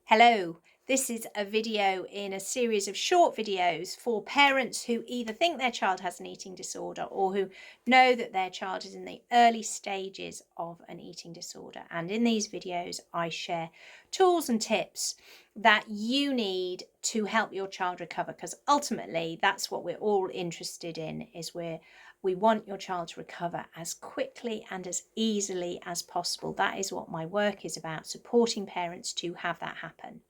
Hello, this is a video in a series of short videos for parents who either think their child has an eating disorder or who know that their child is in the early stages of an eating disorder. And in these videos, I share tools and tips that you need to help your child recover, because ultimately that's what we're all interested in, is we want your child to recover as quickly and as easily as possible. That is what my work is about, supporting parents to have that happen.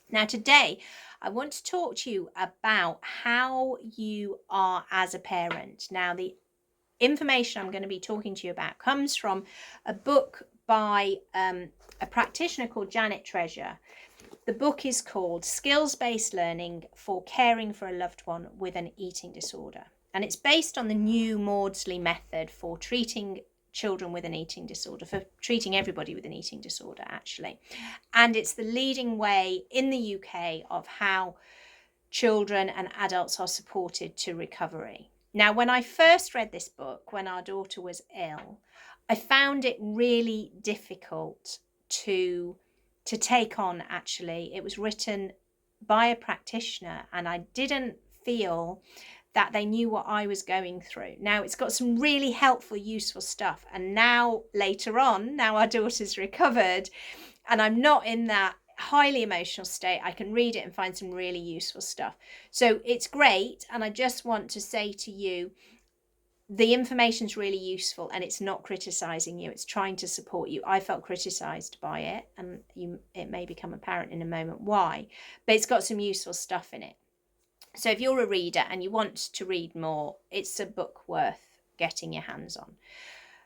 Now, today, I want to talk to you about how you are as a parent. Now, the information I'm going to be talking to you about comes from a book by a practitioner called Janet Treasure. The book is called Skills-Based Learning for Caring for a Loved One with an Eating Disorder. And it's based on the new Maudsley method for treating children with an eating disorder, for treating everybody with an eating disorder, actually. And it's the leading way in the UK of how children and adults are supported to recovery. Now, when I first read this book, when our daughter was ill, I found it really difficult to take on, actually. It was written by a practitioner and I didn't feel that they knew what I was going through. Now, it's got some really helpful, useful stuff. And now, later on, now our daughter's recovered and I'm not in that highly emotional state, I can read it and find some really useful stuff. So it's great. And I just want to say to you, the information is really useful and it's not criticizing you, it's trying to support you. I felt criticized by it and it may become apparent in a moment why, but it's got some useful stuff in it. So if you're a reader and you want to read more, it's a book worth getting your hands on.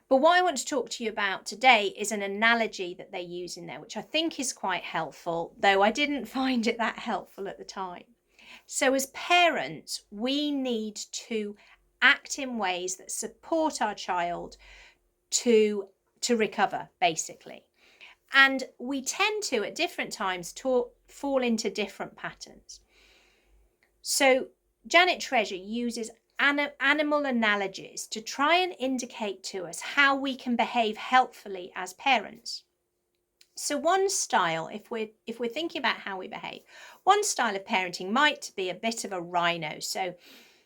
But what I want to talk to you about today is an analogy that they use in there, which I think is quite helpful, though I didn't find it that helpful at the time. So as parents, we need to act in ways that support our child to recover, basically. And we tend to, at different times, fall into different patterns. So Janet Treasure uses animal analogies to try and indicate to us how we can behave helpfully as parents. So one style, if we're thinking about how we behave, one style of parenting might be a bit of a rhino. So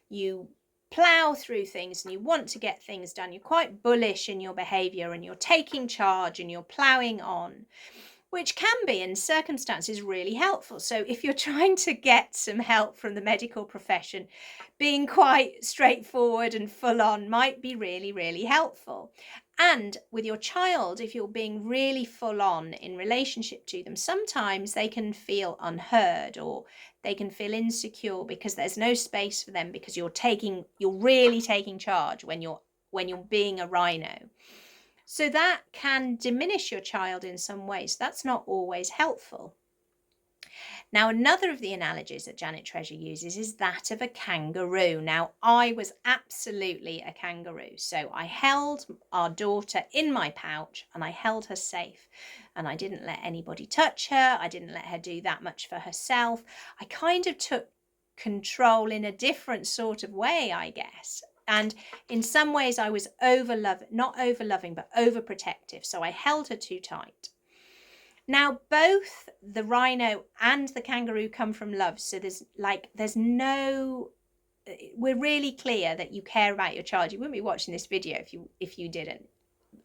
you plow through things and you want to get things done. You're quite bullish in your behavior and you're taking charge and you're plowing on, which can be in circumstances really helpful. So if you're trying to get some help from the medical profession, being quite straightforward and full on might be really, really helpful. And with your child, if you're being really full on in relationship to them, sometimes they can feel unheard or they can feel insecure because there's no space for them, because you're really taking charge when you're being a rhino. So that can diminish your child in some ways. That's not always helpful. Now, another of the analogies that Janet Treasure uses is that of a kangaroo. Now, I was absolutely a kangaroo. So I held our daughter in my pouch and I held her safe. And I didn't let anybody touch her. I didn't let her do that much for herself. I kind of took control in a different sort of way, I guess. And in some ways I was not over-loving, but overprotective. So I held her too tight. Now, both the rhino and the kangaroo come from love. So we're really clear that you care about your child. You wouldn't be watching this video if you didn't.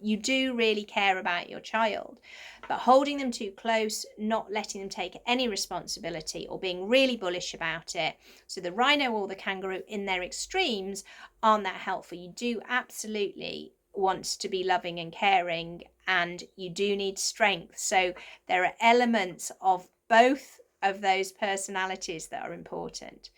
You do really care about your child, but holding them too close, not letting them take any responsibility or being really bullish about it. So the rhino or the kangaroo in their extremes aren't that helpful. You do absolutely want to be loving and caring, and you do need strength. So there are elements of both of those personalities that are important.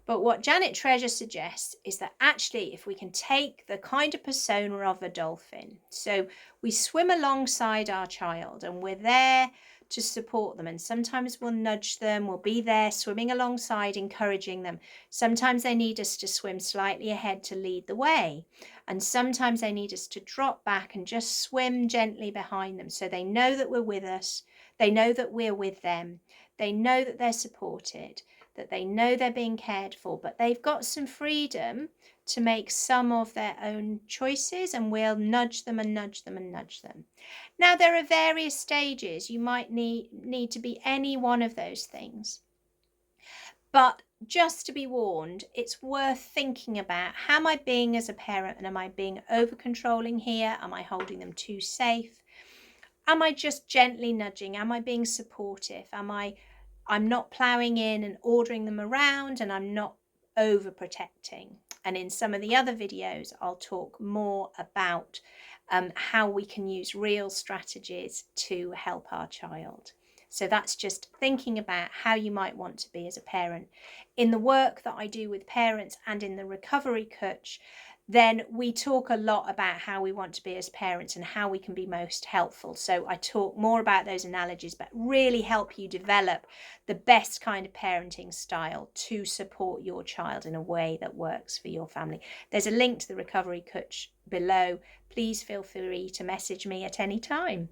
But what Janet Treasure suggests is that actually, if we can take the kind of persona of a dolphin, so we swim alongside our child and we're there to support them, and sometimes we'll nudge them, we'll be there swimming alongside, encouraging them. Sometimes they need us to swim slightly ahead to lead the way, and sometimes they need us to drop back and just swim gently behind them, so they know that we're with us, they know that we're with them, they know that they're supported. that they know they're being cared for, but they've got some freedom to make some of their own choices, and we'll nudge them and nudge them and nudge them. Now, there are various stages. You might need to be any one of those things. But just to be warned, it's worth thinking about, how am I being as a parent, and am I being over controlling here? Am I holding them too safe? Am I just gently nudging? Am I being supportive? I'm not ploughing in and ordering them around, and I'm not overprotecting. And in some of the other videos, I'll talk more about how we can use real strategies to help our child. So that's just thinking about how you might want to be as a parent. In the work that I do with parents and in the Recovery Coach, then we talk a lot about how we want to be as parents and how we can be most helpful. So I talk more about those analogies, but really help you develop the best kind of parenting style to support your child in a way that works for your family. There's a link to the Recovery Coach below. Please feel free to message me at any time.